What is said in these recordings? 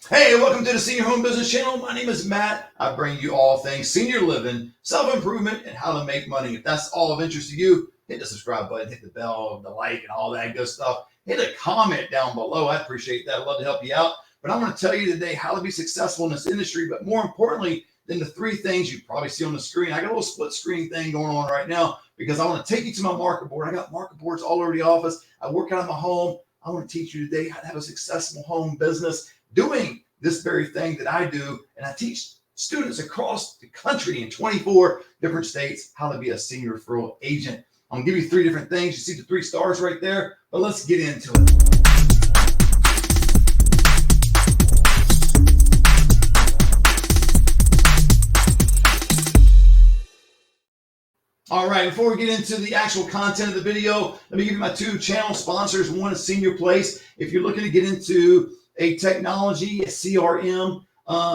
Hey, welcome to the Senior Home Business Channel. My name is Matt. I bring you all things senior living, self-improvement, and how to make money. If that's all of interest to you, hit the subscribe button, hit the bell, the like, and all that good stuff. Hit a comment down below. I appreciate that. I'd love to help you out. But I'm going to tell you today how to be successful in this industry, but more importantly than the three things you probably see on the screen. I got a little split screen thing going on right now because I want to take you to my market board. I got market boards all over the office. I work out of my home. I want to teach you today how to have a successful home business doing this very thing that I do. And I teach students across the country in 24 different states how to be a senior referral agent. I'm gonna give you three different things. You see the 3 stars right there, but let's get into it. All right, before we get into the actual content of the video, let me give you my 2 channel sponsors. One is Senior Place. If you're looking to get into a technology, a CRM,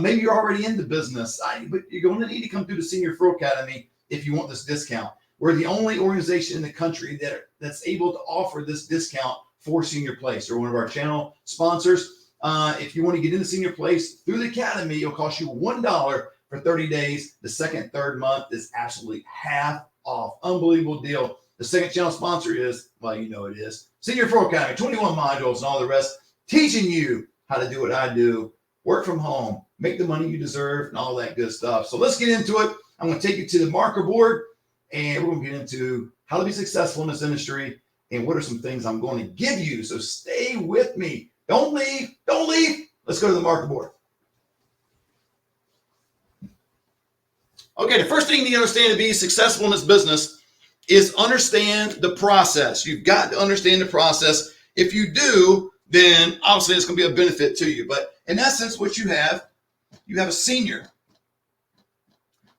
maybe you're already in the business, but you're going to need to come through the Senior Referral Academy if you want this discount. We're the only organization in the country that's able to offer this discount for Senior Place. They're one of our channel sponsors. If you want to get into Senior Place through the Academy, it'll cost you $1 for 30 days. The second, third month is absolutely half off. Unbelievable deal. The second channel sponsor is, well, you know it is, Senior Referral Academy, 21 modules and all the rest, teaching you how to do what I do, work from home, make the money you deserve, and all that good stuff. So let's get into it. I'm going to take you to the marker board, and we're going to get into how to be successful in this industry and what are some things I'm going to give you. So stay with me. Don't leave. Don't leave. Let's go to the marker board. Okay, the first thing you need to understand to be successful in this business is understand the process. You've got to understand the process. If you do, then obviously it's going to be a benefit to you. But in essence, what you have a senior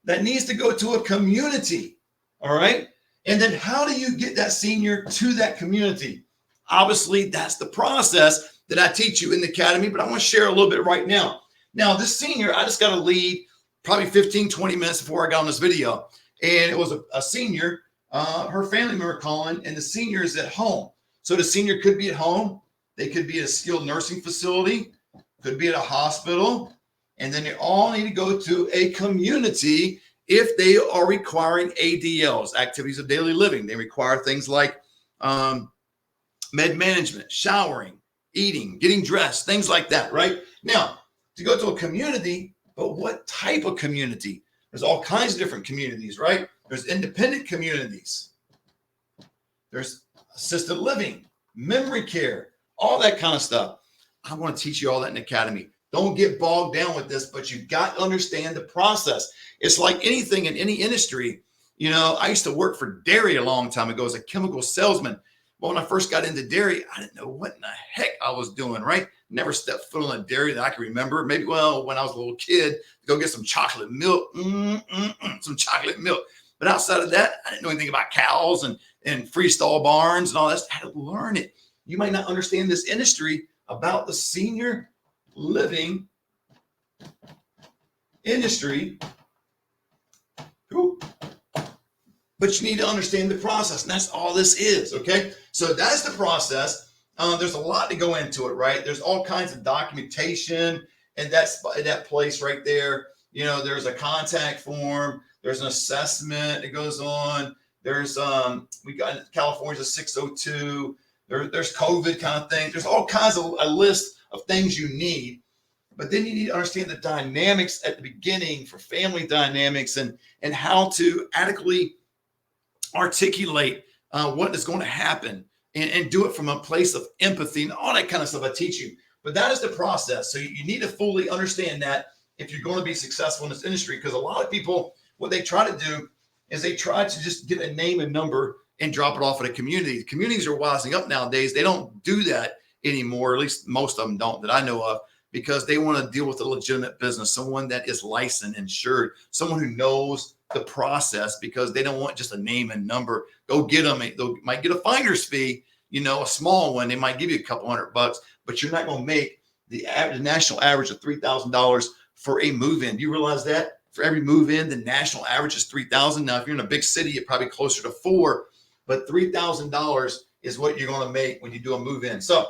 that needs to go to a community, all right? And then how do you get that senior to that community? Obviously, that's the process that I teach you in the academy, but I want to share a little bit right now. Now, this senior, I just got to lead probably 15, 20 minutes before I got on this video. And it was a senior, her family member calling, and the senior is at home. So the senior could be at home. They could be at a skilled nursing facility, could be at a hospital, and then they all need to go to a community if they are requiring ADLs, activities of daily living. They require things like med management, showering, eating, getting dressed, things like that, right? Now, to go to a community, but what type of community? There's all kinds of different communities, right? There's independent communities. There's assisted living, memory care, all that kind of stuff. I'm going to teach you all that in the academy. Don't get bogged down with this, but you've got to understand the process. It's like anything in any industry. You know, I used to work for dairy a long time ago as a chemical salesman. But when I first got into dairy, I didn't know what in the heck I was doing, right? Never stepped foot on a dairy that I can remember. Maybe, well, when I was a little kid, go get some chocolate milk, some chocolate milk. But outside of that, I didn't know anything about cows and freestall barns and all that. I had to learn it. You might not understand this industry about the senior living industry, but you need to understand the process, and that's all this is, okay? So that's the process. There's a lot to go into it, right? There's all kinds of documentation, and that's that place right there. You know, there's a contact form, there's an assessment that goes on. There's we got California's a 602. There's COVID kind of thing. There's all kinds of a list of things you need, but then you need to understand the dynamics at the beginning for family dynamics and how to adequately articulate what is going to happen and do it from a place of empathy and all that kind of stuff I teach you. But that is the process. So you need to fully understand that if you're going to be successful in this industry, because a lot of people, what they try to do is they try to just get a name and number and drop it off at a community. Communities are wising up nowadays. They don't do that anymore. At least most of them don't that I know of, because they want to deal with a legitimate business, someone that is licensed, insured, someone who knows the process, because they don't want just a name and number. Go get them. They might get a finder's fee, you know, a small one. They might give you a couple $100, but you're not going to make the national average of $3,000 for a move-in. Do you realize that? For every move-in, the national average is $3,000. Now, if you're in a big city, you're probably closer to $4,000, but $3,000 is what you're going to make when you do a move-in. So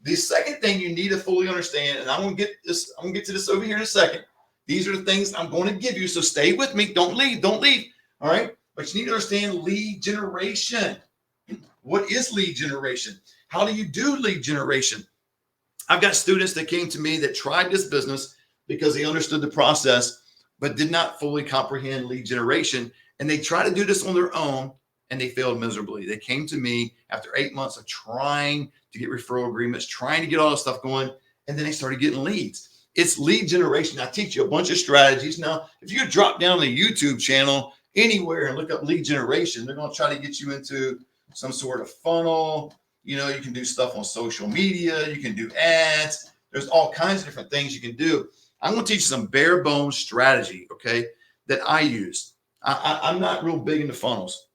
The second thing you need to fully understand, and I'm going to get to this over here in a second. These are the things I'm going to give you. So stay with me. Don't leave. Don't leave. All right. But you need to understand lead generation. What is lead generation? How do you do lead generation? I've got students that came to me that tried this business because they understood the process, but did not fully comprehend lead generation. And they try to do this on their own, and they failed miserably. They came to me after 8 months of trying to get referral agreements, trying to get all this stuff going, and then they started getting leads. It's lead generation. I teach you a bunch of strategies. Now, if you drop down the YouTube channel anywhere and look up lead generation, they're going to try to get you into some sort of funnel. You know, you can do stuff on social media. You can do ads. There's all kinds of different things you can do. I'm going to teach you some bare bones strategy, okay, that I use. I'm not real big into funnels.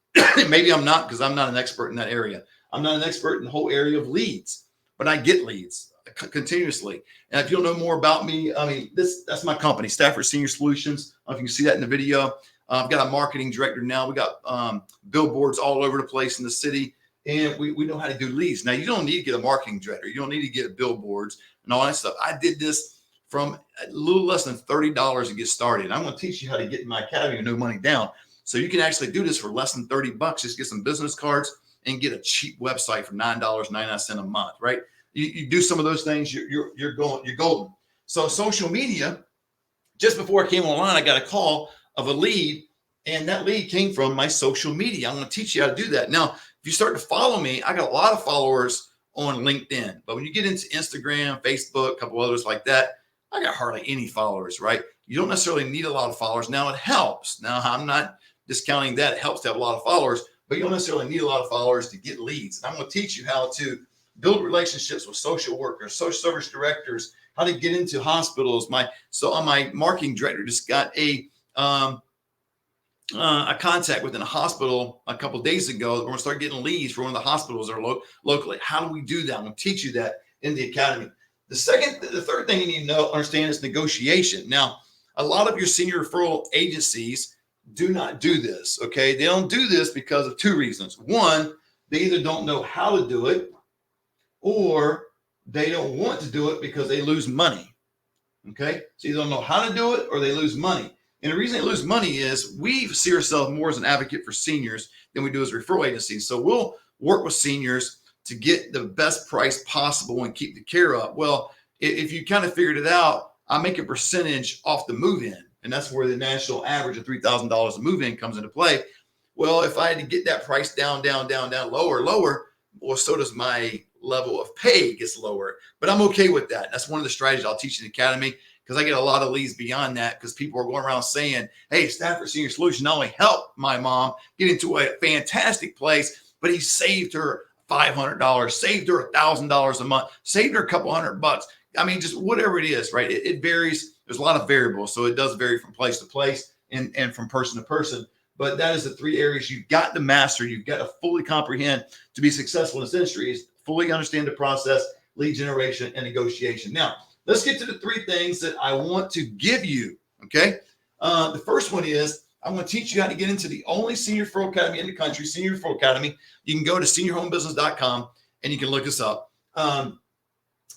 Maybe I'm not because I'm not an expert in that area. I'm not an expert in the whole area of leads, but I get leads continuously. And if you'll know more about me, I mean, that's my company, Stafford Senior Solutions. I don't know if you can see that in the video. I've got a marketing director now. We got billboards all over the place in the city, and we know how to do leads. Now, you don't need to get a marketing director. You don't need to get billboards and all that stuff. I did this from a little less than $30 to get started. And I'm going to teach you how to get in my academy with no money down. So you can actually do this for less than $30. Just get some business cards and get a cheap website for $9.99 a month, right? You do some of those things, you're golden. So social media, just before I came online, I got a call of a lead, and that lead came from my social media. I'm going to teach you how to do that. Now, if you start to follow me, I got a lot of followers on LinkedIn, but when you get into Instagram, Facebook, a couple others like that, I got hardly any followers, right? You don't necessarily need a lot of followers. Now it helps. Now I'm not discounting that. It helps to have a lot of followers, but you don't necessarily need a lot of followers to get leads. And I'm going to teach you how to build relationships with social workers, social service directors, how to get into hospitals. My marketing director just got a contact within a hospital a couple of days ago. We're going to start getting leads for one of the hospitals that are locally. How do we do that? I'm going to teach you that in the academy. The third thing you need to understand is negotiation. Now, a lot of your senior referral agencies do not do this, okay? They don't do this because of two reasons. One, they either don't know how to do it, or they don't want to do it because they lose money, okay? So you don't know how to do it, or they lose money. And the reason they lose money is we see ourselves more as an advocate for seniors than we do as referral agencies. So we'll work with seniors to get the best price possible and keep the care up. Well, if you kind of figured it out, I make a percentage off the move-in, and that's where the national average of $3,000 a move-in comes into play. Well, if I had to get that price down, lower, well, so does my level of pay gets lower. But I'm okay with that. That's one of the strategies I'll teach in the academy, because I get a lot of leads beyond that, because people are going around saying, hey, Stafford Senior Solution not only helped my mom get into a fantastic place, but he saved her $500, saved her $1,000 a month, saved her a couple $100. I mean, just whatever it is, right? It varies. There's a lot of variables. So it does vary from place to place and from person to person. But that is the three areas you've got to master. You've got to fully comprehend to be successful in this industry, is fully understand the process, lead generation, and negotiation. Now, let's get to the three things that I want to give you, okay? The first one is I'm going to teach you how to get into the only senior referral academy in the country, Senior Referral Academy. You can go to seniorhomebusiness.com and you can look us up.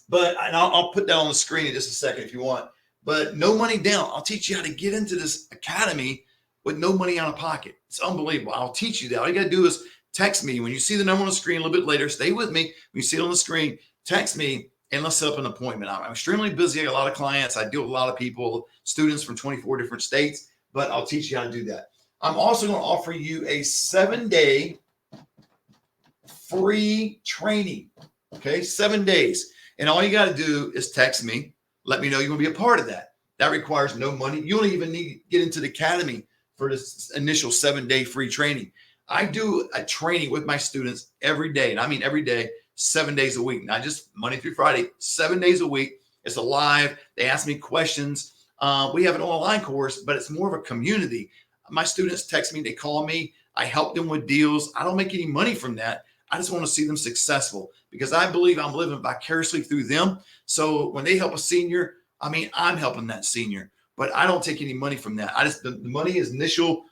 But I'll put that on the screen in just a second if you want. But no money down. I'll teach you how to get into this academy with no money out of pocket. It's unbelievable. I'll teach you that. All you got to do is text me. When you see the number on the screen a little bit later, stay with me. When you see it on the screen, text me and let's set up an appointment. I'm extremely busy. I got a lot of clients. I deal with a lot of people, students from 24 different states, but I'll teach you how to do that. I'm also going to offer you a 7-day free training. Okay, 7 days. And all you got to do is text me. Let me know you want to be a part of that. That requires no money. You don't even need to get into the academy for this initial 7-day free training. I do a training with my students every day. And I mean every day, 7 days a week, not just Monday through Friday, 7 days a week. It's alive. They ask me questions. We have an online course, but it's more of a community. My students text me, they call me. I help them with deals. I don't make any money from that. I just want to see them successful, because I believe I'm living vicariously through them. So when they help a senior, I mean, I'm helping that senior, but I don't take any money from that. The money is initial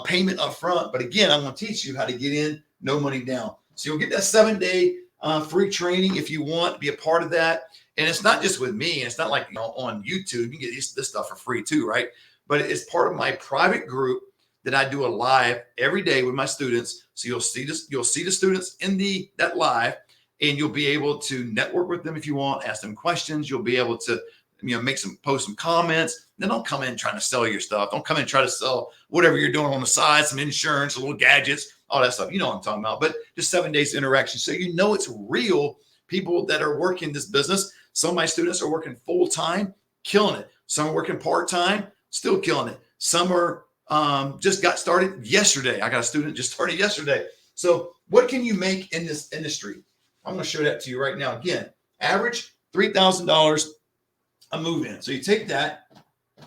payment up front. But again, I'm going to teach you how to get in, no money down. So you'll get that 7-day free training if you want to be a part of that. And it's not just with me. It's not like, on YouTube, you can get this stuff for free too, right? But it's part of my private group that I do a live every day with my students. So you'll see the students in that live, and you'll be able to network with them if you want, ask them questions. You'll be able to, post some comments. Then don't come in trying to sell your stuff. Don't come in and try to sell whatever you're doing on the side, some insurance, little gadgets, all that stuff. You know what I'm talking about. But just 7 days of interaction. So it's real people that are working this business. Some of my students are working full time, killing it. Some are working part time, still killing it. Some are just got started yesterday. I got a student just started yesterday. So what can you make in this industry? I'm going to show that to you right now. Again, average $3,000 a move-in. So you take that.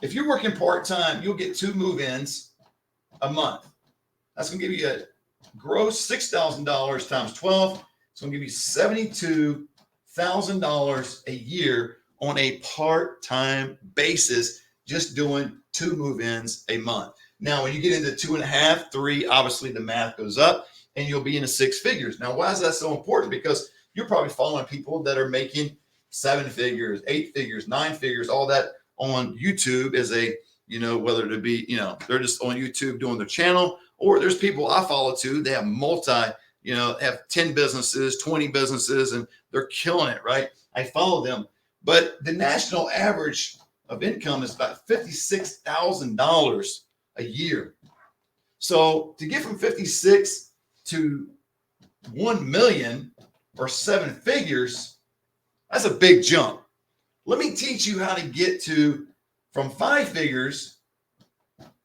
If you're working part-time, you'll get 2 move-ins a month. That's going to give you a gross $6,000 times 12. It's going to give you $72,000 a year on a part-time basis, just doing 2 move-ins a month. Now, when you get into 2.5, 3, obviously the math goes up and you'll be in the 6 figures. Now, why is that so important? Because you're probably following people that are making 7 figures, 8 figures, 9 figures, all that on YouTube as whether it be, they're just on YouTube doing their channel, or there's people I follow too. They have have 10 businesses, 20 businesses, and they're killing it, right? I follow them. But the national average of income is about $56,000 a year. So to get from 56 to 1 million or 7 figures, that's a big jump. Let me teach you how to get from 5 figures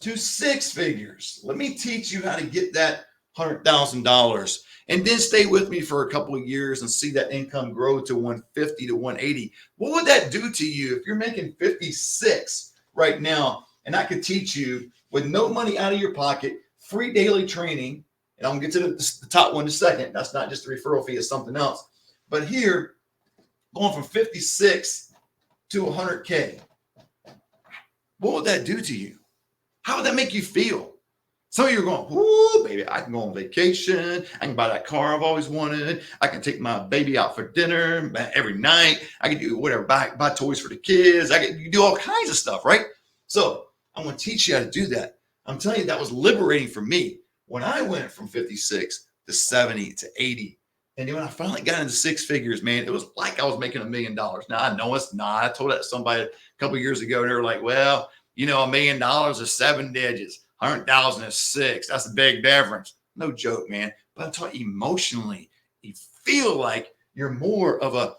to 6 figures. Let me teach you how to get that $100,000, and then stay with me for a couple of years and see that income grow to 150 to 180. What would that do to you if you're making 56 right now? And I could teach you with no money out of your pocket, free daily training. And I'm going to get to the top one in a second. That's not just a referral fee, it's something else. But here, going from 56 to 100K, what would that do to you? How would that make you feel? Some of you are going, "Ooh, baby, I can go on vacation. I can buy that car I've always wanted. I can take my baby out for dinner every night. I can do whatever, buy toys for the kids. You do all kinds of stuff, right?" So I'm going to teach you how to do that. I'm telling you, that was liberating for me when I went from 56 to 70 to 80. And then when I finally got into 6 figures, man, it was like I was making $1 million. Now, I know it's not. I told that to somebody a couple of years ago, and they were like, "Well, $1 million is 7 digits. 100,000 is 6. That's a big difference." No joke, man. But I'm talking emotionally. You feel like you're more of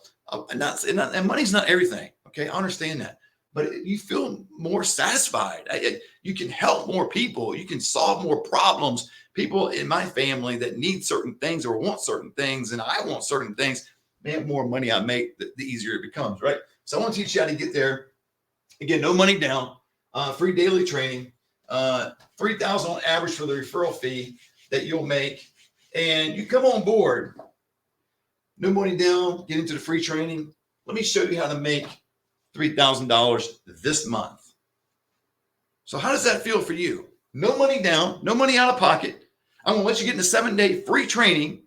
and money's not everything. Okay, I understand that. But you feel more satisfied. You can help more people. You can solve more problems. People in my family that need certain things or want certain things, and I want certain things. Man, the more money I make, the easier it becomes, right? So I want to teach you how to get there. Again, no money down, free daily training, $3,000 on average for the referral fee that you'll make, and you come on board. No money down, get into the free training. Let me show you how to make $3,000 this month. So how does that feel for you? No money down, no money out of pocket. I'm going to let you get in a 7-day free training,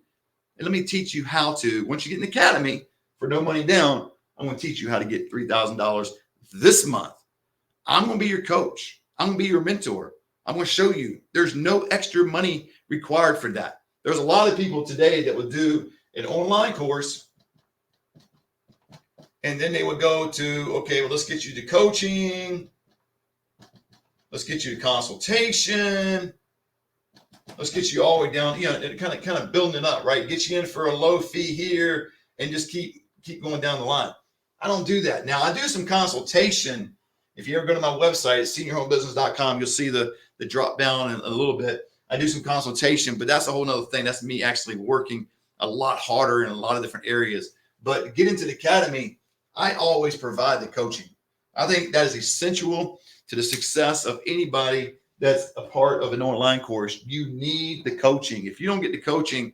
and let me teach you how to, once you get in the academy for no money down, I'm going to teach you how to get $3,000 this month. I'm going to be your coach. I'm going to be your mentor. I'm going to show you there's no extra money required for that. There's a lot of people today that would do an online course, and then they would go to, okay, well, let's get you to coaching. Let's get you to consultation. Let's get you all the way down, kind of building it up, right? Get you in for a low fee here and just keep going down the line. I don't do that. Now, I do some consultation. If you ever go to my website, seniorhomebusiness.com, you'll see the drop down in a little bit. I do some consultation, but that's a whole nother thing. That's me actually working a lot harder in a lot of different areas. But to get into the academy, I always provide the coaching. I think that is essential to the success of anybody that's a part of an online course. You need the coaching. If you don't get the coaching,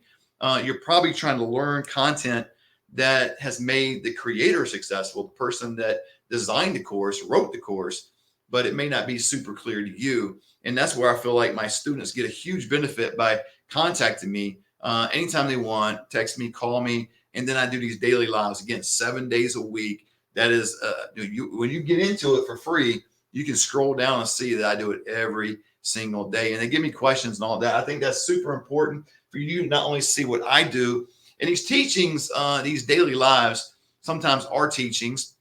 you're probably trying to learn content that has made the creator successful, the person that designed the course, wrote the course, but it may not be super clear to you. And that's where I feel like my students get a huge benefit by contacting me anytime they want. Text me, call me, And then I do these daily lives, again, 7 days a week. That is, when you get into it for free, you can scroll down and see that I do it every single day. And they give me questions and all that. I think that's super important for you to not only see what I do, and these teachings, these daily lives, sometimes are teachings.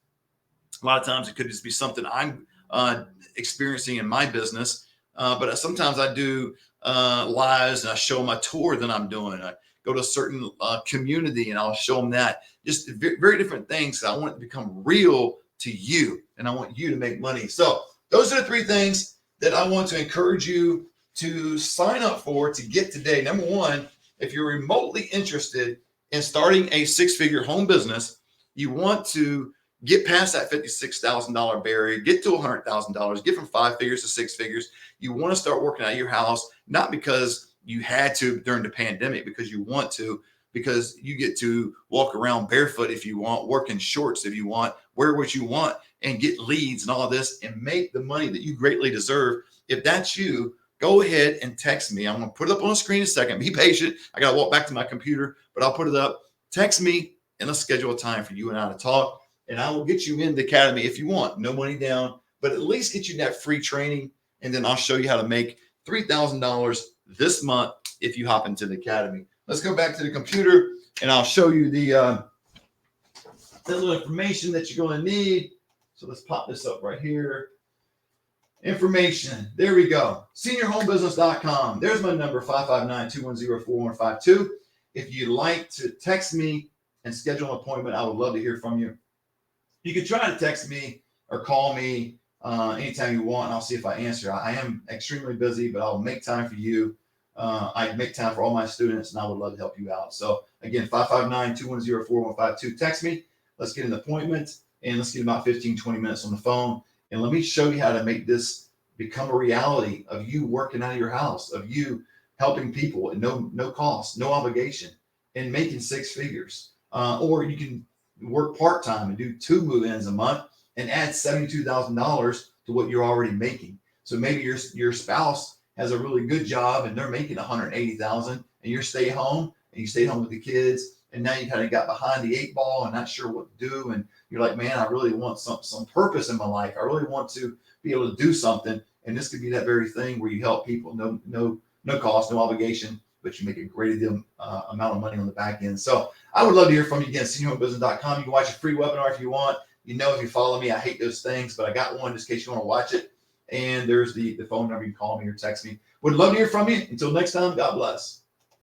A lot of times it could just be something I'm experiencing in my business. But sometimes I do lives and I show them a tour that I'm doing. I go to a certain community and I'll show them that. Just very, very different things. I want it to become real to you, and I want you to make money. So those are the 3 things that I want to encourage you to sign up for to get today. Number 1, if you're remotely interested in starting a 6-figure home business, you want to get past that $56,000 barrier, get to $100,000, get from 5 figures to 6 figures. You want to start working out of your house, not because you had to during the pandemic, because you want to, because you get to walk around barefoot if you want, work in shorts if you want, wear what you want, and get leads and all this and make the money that you greatly deserve. If that's you, go ahead and text me. I'm going to put it up on the screen in a second. Be patient. I got to walk back to my computer, but I'll put it up. Text me and let's schedule a time for you and I to talk. And I will get you in the academy if you want. No money down, but at least get you that free training. And then I'll show you how to make $3,000 this month if you hop into the academy. Let's go back to the computer and I'll show you the little information that you're going to need. So let's pop this up right here. Information. There we go. Seniorhomebusiness.com. There's my number, 559-210-4152. If you'd like to text me and schedule an appointment, I would love to hear from you. You can try to text me or call me anytime you want, and I'll see if I answer. I am extremely busy, but I'll make time for you. I make time for all my students, and I would love to help you out. So again, 559-210-4152. Text me. Let's get an appointment, and let's get about 15, 20 minutes on the phone. And let me show you how to make this become a reality of you working out of your house, of you helping people at no cost, no obligation, and making 6 figures. Or you can work part-time and do 2 move-ins a month and add $72,000 to what you're already making. So maybe your spouse has a really good job and they're making $180,000, and you stay home with the kids, and now you kind of got behind the 8 ball and not sure what to do, and you're like, man, I really want some purpose in my life. I really want to be able to do something, and this could be that very thing where you help people, no cost, no obligation, but you make a great amount of money on the back end. So I would love to hear from you. Again, seniorhomebusiness.com. You can watch a free webinar if you want. If you follow me, I hate those things, but I got one just in case you want to watch it. And there's the phone number. You can call me or text me. Would love to hear from you. Until next time, God bless.